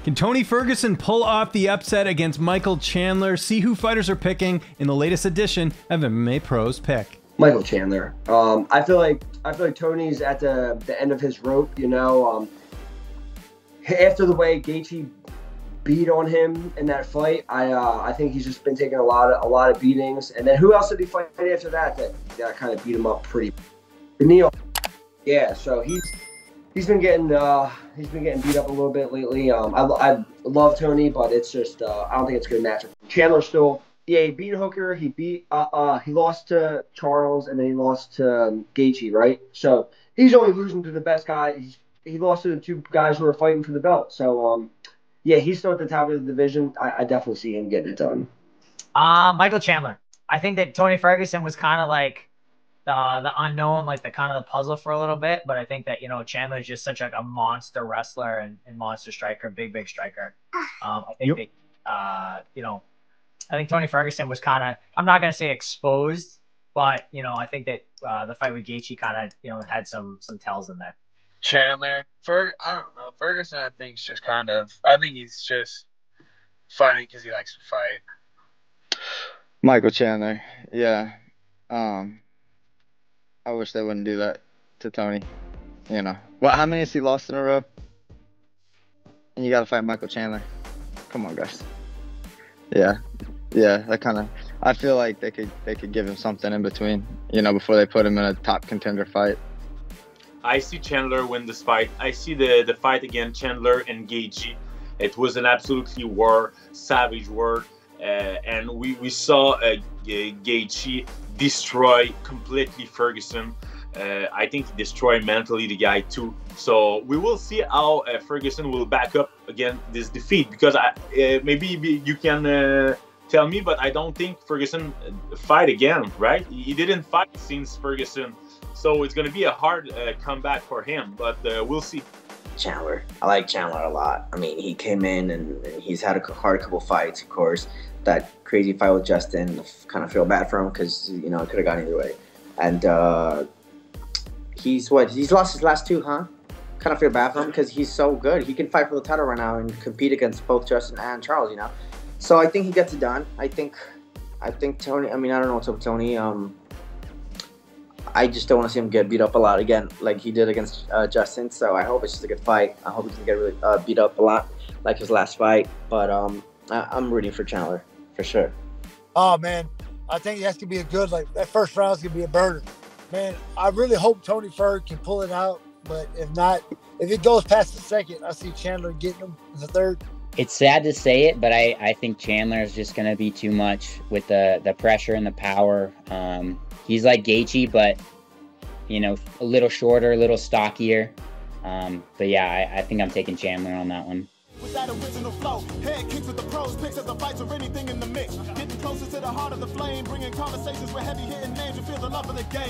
Can Tony Ferguson pull off the upset against Michael Chandler? See who fighters are picking in the latest edition of MMA Pros Pick. Michael Chandler. I feel like Tony's at the end of his rope. You know, after the way Gaethje beat on him in that fight, I think he's just been taking a lot of beatings. And then who else did he fight after that kind of beat him up pretty? Neil. Yeah, so he's been getting beat up a little bit lately. I love Tony, but it's just I don't think it's a good matchup. Chandler still, yeah, he beat Hooker, he lost to Charles, and then he lost to Gaethje, right? So he's only losing to the best guy. He lost to the two guys who are fighting for the belt. So yeah, he's still at the top of the division. I definitely see him getting it done. Michael Chandler. I think that Tony Ferguson was kind of like the unknown, like the kind of the puzzle for a little bit. But I think that, you know, Chandler's just such like a monster wrestler and monster striker, big striker. I think you know, I think Tony Ferguson was kind of, I'm not gonna say exposed, but you know, I think that the fight with Gaethje kind of, you know, had some tells in there. Chandler, I don't know. Ferguson, I think, is just I think he's just fighting because he likes to fight. Michael Chandler, yeah. I wish they wouldn't do that to Tony. You know, how many has he lost in a row? And you got to fight Michael Chandler. Come on, guys. Yeah, that kind of. I feel like they could give him something in between, you know, before they put him in a top contender fight. I see Chandler win this fight. I see the fight against Chandler and Gaethje. It was an absolutely savage war. And we saw Gaethje destroy completely Ferguson. I think he destroyed mentally the guy too. So we will see how Ferguson will back up again this defeat, because maybe you can tell me, but I don't think Ferguson fight again, right? He didn't fight since Ferguson. So it's going to be a hard comeback for him, but we'll see. Chandler. I like Chandler a lot. I mean, he came in and he's had a hard couple fights, of course. That crazy fight with Justin, I kind of feel bad for him because, you know, it could have gone either way. And he's lost his last two, huh? Kind of feel bad for him because he's so good. He can fight for the title right now and compete against both Justin and Charles, you know. So I think he gets it done. I think Tony, I mean, I don't know what's up with Tony. I just don't want to see him get beat up a lot again like he did against Justin. So I hope it's just a good fight. I hope he doesn't get really beat up a lot like his last fight. But I'm rooting for Chandler for sure. Oh, man. I think that's going to be a good, like, that first round's going to be a burner. Man, I really hope Tony Ferg can pull it out. But if not, if it goes past the second, I see Chandler getting him in the third. It's sad to say it, but I think Chandler is just going to be too much with the pressure and the power. He's like Gaethje, but, you know, a little shorter, a little stockier. But yeah, I think I'm taking Chandler on that one. With that original flow, head kicks with the pros, picks at the fights or anything in the mix. Getting closer to the heart of the flame, bringing conversations with heavy hitting names. You feel the love of the game.